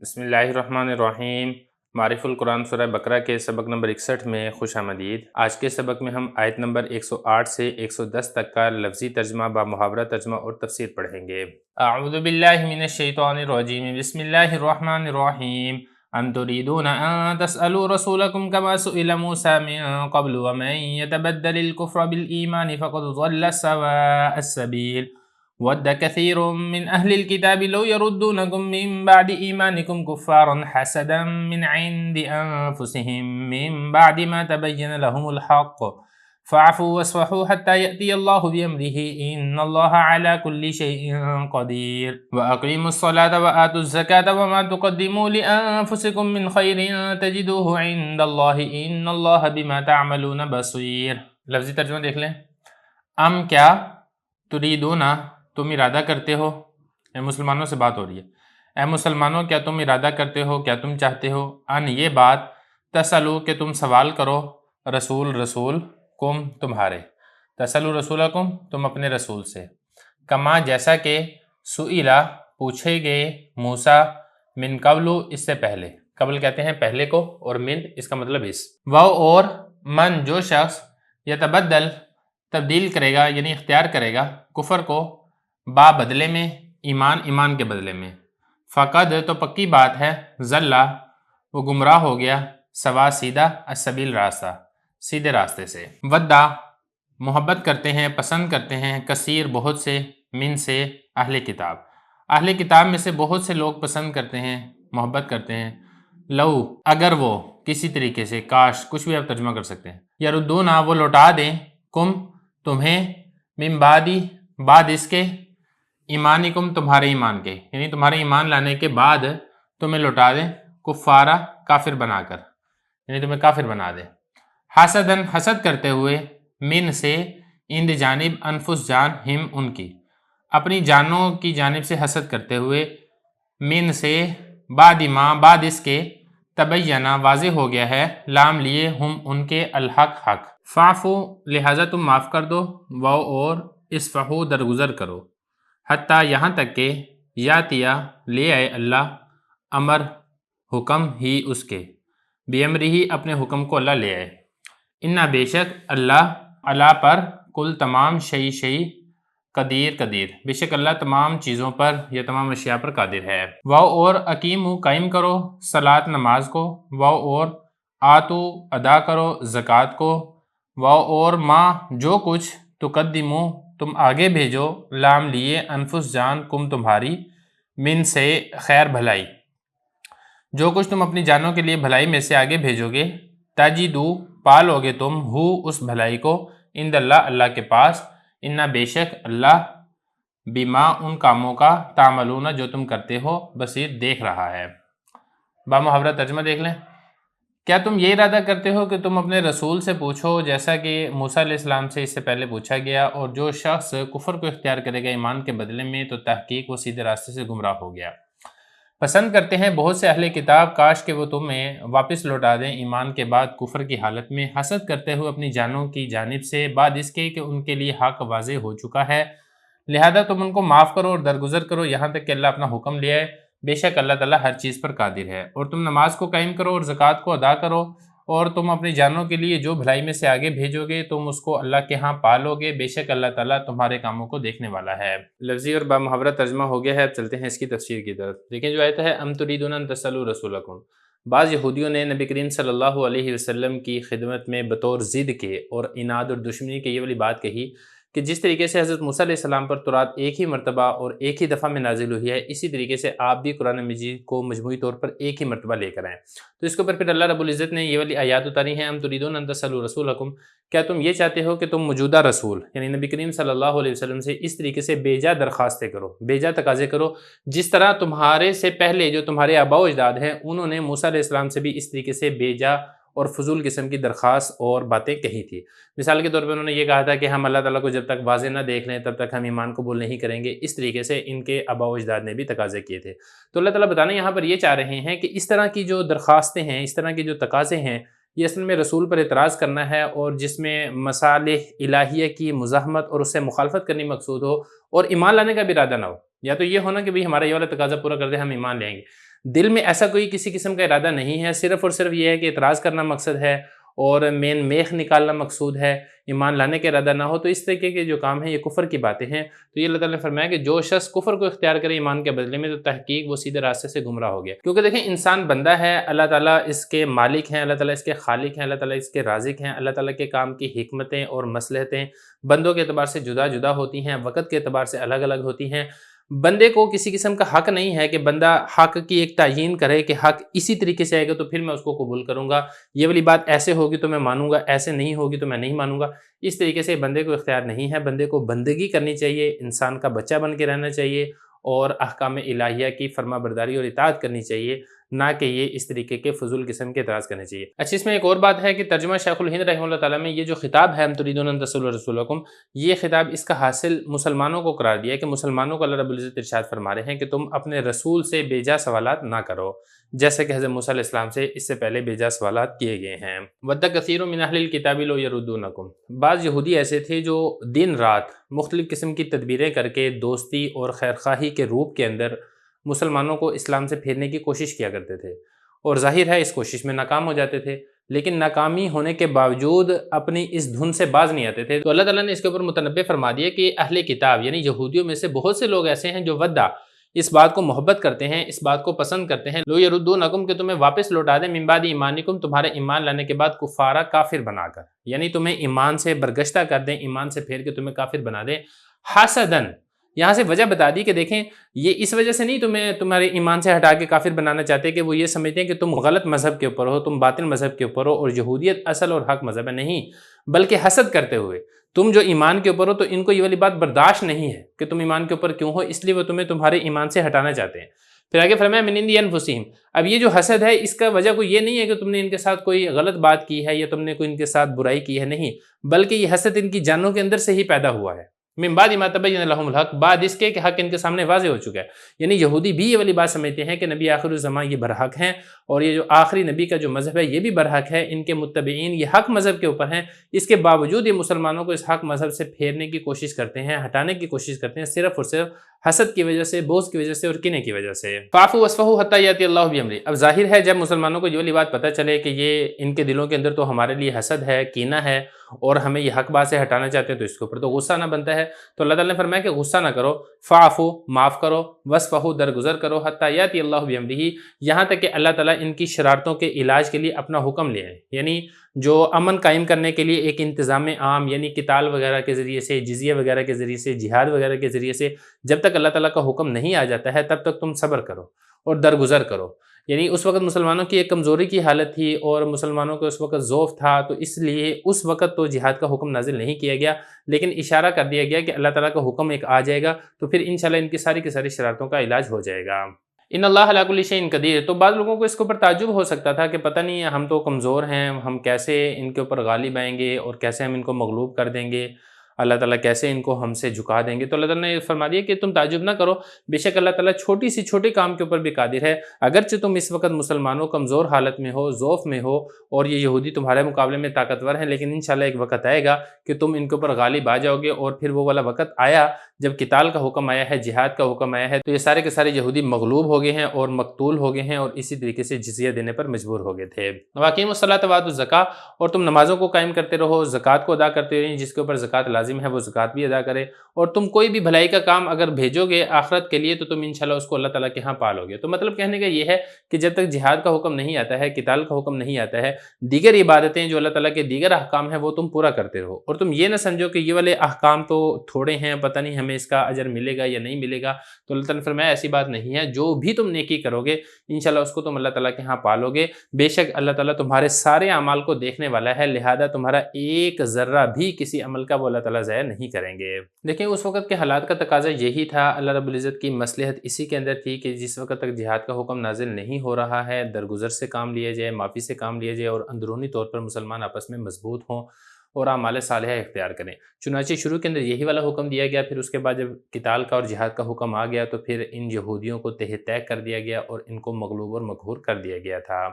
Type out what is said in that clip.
بسم اللہ الرحمن الرحیم۔ معرف القرآن سورہ بقرہ کے سبق نمبر 61 میں خوش آمدید۔ آج کے سبق میں ہم آیت نمبر 108 سے 110 تک کا لفظی ترجمہ با محاورہ ترجمہ اور تفسیر پڑھیں گے۔ اعوذ باللہ من الشیطان الرجیم، بسم اللہ الرحمن الرحیم۔ ام تريدون ان تسألوا رسولكم كما سئل موسى من قبل ومن يتبدل الكفر بالإيمان فقد ضل سواء السبيل ود كثير من أهل الكتاب لو يردونكم من بعد إيمانكم كفارا حسدا من عند أنفسهم من بعد ما تبين لهم الحق فاعفوا واصفحوا حتى يأتي الله بأمره إن الله على كل شيء قدير وأقيموا الصلاة وآتوا الزكاة وما تقدموا لأنفسكم من خير تجدوه عند الله إن الله بما تعملون بصير۔ لفظی ترجمہ دیکھ لیں۔ ام کیا تریدون تم ارادہ کرتے ہو، اے مسلمانوں سے بات ہو رہی ہے، اے مسلمانوں کیا تم ارادہ کرتے ہو، کیا تم چاہتے ہو، ان یہ بات، تسلو کہ تم سوال کرو، رسول کم تمہارے، تسلو رسولکم تم اپنے رسول سے، کما جیسا کہ سئلہ پوچھے گئے موسیٰ من قبل اس سے پہلے، قبل کہتے ہیں پہلے کو اور من اس کا مطلب اس، وہ اور من جو شخص یتبدل تبدیل کرے گا یعنی اختیار کرے گا کفر کو با بدلے میں ایمان کے بدلے میں، فقد تو پکی بات ہے، ضلع وہ گمراہ ہو گیا، سوا سیدھا السبیل راستہ سیدھے راستے سے، ودا محبت کرتے ہیں پسند کرتے ہیں، کثیر بہت سے، من سے اہل کتاب میں سے بہت سے لوگ پسند کرتے ہیں محبت کرتے ہیں، لو اگر وہ کسی طریقے سے، کاش کچھ بھی آپ ترجمہ کر سکتے ہیں، یردونا وہ لوٹا دیں کم تمہیں، من بعد اس کے، ایمانکم تمہارے ایمان کے، یعنی تمہارے ایمان لانے کے بعد تمہیں لوٹا دیں، کفارہ کافر بنا کر، یعنی تمہیں کافر بنا دیں، حسدن حسد کرتے ہوئے، من سے اند جانب انفس جان ہم ان کی، اپنی جانوں کی جانب سے حسد کرتے ہوئے، من سے بعد اس کے، تبینہ واضح ہو گیا ہے، لام لیے ہم ان کے، الحق حق، فاعفو لہذا تم معاف کر دو، وہ اور اصفحو درگزر کرو، حتیٰ یہاں تک کہ یاتیا لے آئے اللہ، امر حکم ہی اس کے، بیمری ہی اپنے حکم کو اللہ لے آئے، انا بے شک اللہ پر کل تمام شیء قدیر بے شک اللہ تمام چیزوں پر یا تمام اشیاء پر قادر ہے، وہ اور اقیمو قائم کرو صلاۃ نماز کو، وہ اور آتو ادا کرو زکوٰۃ کو، وہ اور ما جو کچھ تقدمو تم آگے بھیجو، لام لیے انفس جان کم تمہاری، من سے خیر بھلائی، جو کچھ تم اپنی جانوں کے لیے بھلائی میں سے آگے بھیجو گے، تجدو پالو گے تم ہو اس بھلائی کو، عند اللہ کے پاس، انا بے شک اللہ بما ان کاموں کا، تعملون جو تم کرتے ہو، بصیر دیکھ رہا ہے۔ با محاورہ ترجمہ دیکھ لیں۔ کیا تم یہ ارادہ کرتے ہو کہ تم اپنے رسول سے پوچھو جیسا کہ موسیٰ علیہ السلام سے اس سے پہلے پوچھا گیا، اور جو شخص کفر کو اختیار کرے گا ایمان کے بدلے میں تو تحقیق وہ سیدھے راستے سے گمراہ ہو گیا، پسند کرتے ہیں بہت سے اہل کتاب کاش کہ وہ تمہیں واپس لوٹا دیں ایمان کے بعد کفر کی حالت میں، حسد کرتے ہوئے اپنی جانوں کی جانب سے، بعد اس کے کہ ان کے لیے حق واضح ہو چکا ہے، لہذا تم ان کو معاف کرو اور درگزر کرو یہاں تک کہ اللہ اپنا حکم لے آئے، بے شک اللہ تعالیٰ ہر چیز پر قادر ہے، اور تم نماز کو قائم کرو اور زکوٰۃ کو ادا کرو، اور تم اپنی جانوں کے لیے جو بھلائی میں سے آگے بھیجو گے تم اس کو اللہ کے ہاں پالو گے، بے شک اللہ تعالیٰ تمہارے کاموں کو دیکھنے والا ہے۔ لفظی اور با محاورہ ترجمہ ہو گیا ہے، اب چلتے ہیں اس کی تفسیر کی طرف۔ دیکھیں جو آیت ہے، ام تریدون ان تسألوا رسولکم، بعض یہودیوں نے نبی کریم صلی اللہ علیہ وسلم کی خدمت میں بطور ضد کے اور عناد اور دشمنی کے یہ والی بات کہی کہ جس طریقے سے حضرت موسیٰ علیہ السلام پر تورات ایک ہی مرتبہ اور ایک ہی دفعہ میں نازل ہوئی ہے، اسی طریقے سے آپ بھی قرآن مجید کو مجموعی طور پر ایک ہی مرتبہ لے کر آئیں۔ تو اس کے اوپر پھر اللہ رب العزت نے یہ والی آیات اتاری ہیں، ام تریدون ان تسألوا رسولکم، کیا تم یہ چاہتے ہو کہ تم موجودہ رسول یعنی نبی کریم صلی اللہ علیہ وسلم سے اس طریقے سے بیجا درخواستیں کرو، بیجا تقاضے کرو، جس طرح تمہارے سے پہلے جو تمہارے آباء و اجداد ہیں انہوں نے موسیٰ علیہ السلام سے بھی اس طریقے سے بیجا اور فضول قسم کی درخواست اور باتیں کہی تھی۔ مثال کے طور پر انہوں نے یہ کہا تھا کہ ہم اللہ تعالیٰ کو جب تک واضح نہ دیکھ لیں تب تک ہم ایمان قبول نہیں کریں گے، اس طریقے سے ان کے آباء و اجداد نے بھی تقاضے کیے تھے۔ تو اللہ تعالیٰ بتانا یہاں پر یہ چاہ رہے ہیں کہ اس طرح کی جو درخواستیں ہیں، اس طرح کے جو تقاضے ہیں، یہ اصل میں رسول پر اعتراض کرنا ہے، اور جس میں مصالح الہیہ کی مزاحمت اور اس سے مخالفت کرنی مقصود ہو اور ایمان لانے کا بھی ارادہ نہ ہو، یا تو یہ ہونا کہ بھئی ہمارا یہ والا تقاضا پورا کر دیں ہم ایمان لیں گے، دل میں ایسا کوئی کسی قسم کا ارادہ نہیں ہے، صرف اور صرف یہ ہے کہ اعتراض کرنا مقصد ہے اور مین میخ نکالنا مقصود ہے، ایمان لانے کا ارادہ نہ ہو، تو اس طریقے کے جو کام ہیں یہ کفر کی باتیں ہیں۔ تو یہ اللہ تعالیٰ نے فرمایا کہ جو شخص کفر کو اختیار کرے ایمان کے بدلے میں، تو تحقیق وہ سیدھے راستے سے گمراہ ہو گیا۔ کیونکہ دیکھیں انسان بندہ ہے، اللہ تعالیٰ اس کے مالک ہیں، اللہ تعالیٰ اس کے خالق ہیں، اللہ تعالیٰ اس کے رازق ہیں، اللہ تعالیٰ کے کام کی حکمتیں اور مصلحتیں بندوں کے اعتبار سے جدا جدا ہوتی ہیں، وقت کے اعتبار سے الگ الگ ہوتی ہیں۔ بندے کو کسی قسم کا حق نہیں ہے کہ بندہ حق کی ایک تعیین کرے کہ حق اسی طریقے سے آئے گا تو پھر میں اس کو قبول کروں گا، یہ والی بات ایسے ہوگی تو میں مانوں گا، ایسے نہیں ہوگی تو میں نہیں مانوں گا۔ اس طریقے سے بندے کو اختیار نہیں ہے، بندے کو بندگی کرنی چاہیے، انسان کا بچہ بن کے رہنا چاہیے اور احکام الہیہ کی فرما برداری اور اطاعت کرنی چاہیے، نہ کہ یہ اس طریقے کے فضول قسم کے اعتراض کرنے چاہیے۔ اچھا، اس میں ایک اور بات ہے کہ ترجمہ شیخ الہند رحمہ اللہ تعالیٰ میں یہ جو خطاب ہے ہم تریدون ان تصلوا رسولکم، یہ خطاب اس کا حاصل مسلمانوں کو قرار دیا ہے کہ مسلمانوں کو اللہ رب العزت ارشاد فرما رہے ہیں کہ تم اپنے رسول سے بے جا سوالات نہ کرو، جیسے کہ حضرت موسیٰ علیہ السلام سے اس سے پہلے بے جا سوالات کیے گئے ہیں۔ وَدَّ كَثِيرٌ مِّنْ أَهْلِ الْكِتَابِ لَوْ يَرُدُّونَكُمْ، بعض یہودی ایسے تھے جو دن رات مختلف قسم کی تدبیریں کر کے دوستی اور خیرخواہی کے روپ کے اندر مسلمانوں کو اسلام سے پھیرنے کی کوشش کیا کرتے تھے، اور ظاہر ہے اس کوشش میں ناکام ہو جاتے تھے، لیکن ناکامی ہونے کے باوجود اپنی اس دھن سے باز نہیں آتے تھے۔ تو اللہ تعالیٰ نے اس کے اوپر متنبع فرما دیا کہ اہل کتاب یعنی یہودیوں میں سے بہت سے لوگ ایسے ہیں جو ودّا اس بات کو محبت کرتے ہیں، اس بات کو پسند کرتے ہیں، لو یردونکم کہ تمہیں واپس لوٹا دیں، من بعد ایمانکم تمہارے ایمان لانے کے بعد کفارا کافر بنا کر، یعنی تمہیں ایمان سے برگشتہ کر دیں، ایمان سے پھیر کے تمہیں کافر بنا دیں، حسدن، یہاں سے وجہ بتا دی کہ دیکھیں یہ اس وجہ سے نہیں تمہیں تمہارے ایمان سے ہٹا کے کافر بنانا چاہتے کہ وہ یہ سمجھتے ہیں کہ تم غلط مذہب کے اوپر ہو، تم باطل مذہب کے اوپر ہو اور یہودیت اصل اور حق مذہب ہے، نہیں، بلکہ حسد کرتے ہوئے تم جو ایمان کے اوپر ہو تو ان کو یہ والی بات برداشت نہیں ہے کہ تم ایمان کے اوپر کیوں ہو، اس لیے وہ تمہیں تمہارے ایمان سے ہٹانا چاہتے ہیں۔ پھر آگے فرمایا من عند انفسہم، اب یہ جو حسد ہے اس کا وجہ کوئی یہ نہیں ہے کہ تم نے ان کے ساتھ کوئی غلط بات کی ہے یا تم نے کوئی ان کے ساتھ برائی کی ہے، نہیں، بلکہ یہ حسد ان کی جانوں کے اندر سے ہی پیدا ہوا ہے، من بعد ما تبین لهم الحق، بعد اس کے کہ حق ان کے سامنے واضح ہو چکا ہے۔ یعنی یہودی بھی یہ والی بات سمجھتے ہیں کہ نبی آخر الزمان یہ برحق ہیں، اور یہ جو آخری نبی کا جو مذہب ہے یہ بھی برحق ہے، ان کے متبعین یہ حق مذہب کے اوپر ہیں، اس کے باوجود یہ مسلمانوں کو اس حق مذہب سے پھیرنے کی کوشش کرتے ہیں، ہٹانے کی کوشش کرتے ہیں، صرف اور صرف حسد کی وجہ سے، بغض کی وجہ سے اور کینے کی وجہ سے۔ فاعفوا واصفحوا حتی یاتی اللہ بامرہ، اب ظاہر ہے جب مسلمانوں کو یہ والی بات پتہ چلے کہ یہ ان کے دلوں کے اندر تو ہمارے لیے حسد ہے، کینہ ہے اور ہمیں یہ حق بات سے ہٹانا چاہتے ہیں، تو اس کے اوپر تو غصہ نہ بنتا ہے، تو اللہ تعالیٰ نے فرمایا کہ غصہ نہ کرو، فاعفوا، معاف کرو، واصفحوا، درگزر کرو، حتی یاتی اللہ بامرہ، یہاں تک کہ اللہ تعالیٰ ان کی شرارتوں کے علاج کے لیے اپنا حکم لے آئے، یعنی جو امن قائم کرنے کے لیے ایک انتظام عام یعنی قتال وغیرہ کے ذریعے سے، جزیہ وغیرہ کے ذریعے سے، جہاد وغیرہ کے ذریعے سے جب تک اللہ تعالیٰ کا حکم نہیں آ جاتا ہے تب تک تم صبر کرو اور درگزر کرو۔ یعنی اس وقت مسلمانوں کی ایک کمزوری کی حالت تھی اور مسلمانوں کو اس وقت ضعف تھا، تو اس لیے اس وقت تو جہاد کا حکم نازل نہیں کیا گیا، لیکن اشارہ کر دیا گیا کہ اللہ تعالیٰ کا حکم ایک آ جائے گا تو پھر انشاءاللہ ان کی ساری شرارتوں کا علاج ہو جائے گا۔ ان اللہ علی کل شیء قدیر، تو بعض لوگوں کو اس کے اوپر تعجب ہو سکتا تھا کہ پتہ نہیں ہم تو کمزور ہیں، ہم کیسے ان کے اوپر غالب آئیں گے اور کیسے ہم ان کو مغلوب کر دیں گے، اللہ تعالیٰ کیسے ان کو ہم سے جھکا دیں گے۔ تو اللہ تعالیٰ نے فرما دیا کہ تم تعجب نہ کرو، بے شک اللہ تعالیٰ چھوٹی سی چھوٹے کام کے اوپر بھی قادر ہے، اگرچہ تم اس وقت مسلمانوں کمزور حالت میں ہو، ضعف میں ہو اور یہ یہودی تمہارے مقابلے میں طاقتور ہیں، لیکن انشاءاللہ ایک وقت آئے گا کہ تم ان کے اوپر غالب آ جاؤ گے، اور پھر وہ والا وقت آیا جب قتال کا حکم آیا ہے، جہاد کا حکم آیا ہے، تو یہ سارے کے سارے یہودی مغلوب ہو گئے ہیں اور مقتول ہو گئے ہیں اور اسی طریقے سے جزیہ دینے پر مجبور ہو گئے تھے۔ واقعی الصلاۃ وآتوا الزکاۃ، اور تم نمازوں کو قائم کرتے رہو، زکوٰۃ کو ادا کرتے رہو، جس کے اوپر زکوٰۃ لازم ہے وہ زکوٰۃ بھی ادا کرے، اور تم کوئی بھی بھلائی کا کام اگر بھیجو گے آخرت کے لیے تو تم انشاءاللہ اس کو اللہ تعالیٰ کے ہاں پالو گے۔ تو مطلب کہنے کا یہ ہے کہ جب تک جہاد کا حکم نہیں آتا ہے، قتال کا حکم نہیں آتا ہے، دیگر عبادتیں جو اللہ تعالیٰ کے دیگر احکام ہیں وہ تم پورا کرتے رہو، اور تم یہ نہ سمجھو کہ یہ والے احکام تو تھوڑے ہیں، پتہ نہیں ہمیں اس کا اجر ملے گا یا نہیں ملے گا۔ تو اللہ تعالیٰ نے فرمایا ایسی بات نہیں ہے، جو بھی تم نیکی کرو گے انشاءاللہ اس کو تم اللہ تعالیٰ کے ہاں پالو گے، بے شک اللہ تعالیٰ تمہارے سارے اعمال کو دیکھنے والا ہے، لہذا تمہارا ایک ذرہ بھی کسی عمل کا وہ اللہ تعالیٰ ضائع نہیں کریں گے۔ دیکھیں اس وقت کے حالات کا تقاضا یہی تھا، اللہ رب العزت کی مصلحت اسی کے اندر تھی کہ جس وقت تک جہاد کا حکم نازل نہیں ہو رہا ہے، درگزر سے کام لیا جائے، معافی سے کام لیا جائے، اور اندرونی طور پر مسلمان آپس میں مضبوط ہوں اور اعمال صالحہ اختیار کریں۔ چنانچہ شروع کے اندر یہی والا حکم دیا گیا، پھر اس کے بعد جب قتال کا اور جہاد کا حکم آ گیا تو پھر ان یہودیوں کو تہ طیع کر دیا گیا اور ان کو مغلوب اور مقہور کر دیا گیا تھا۔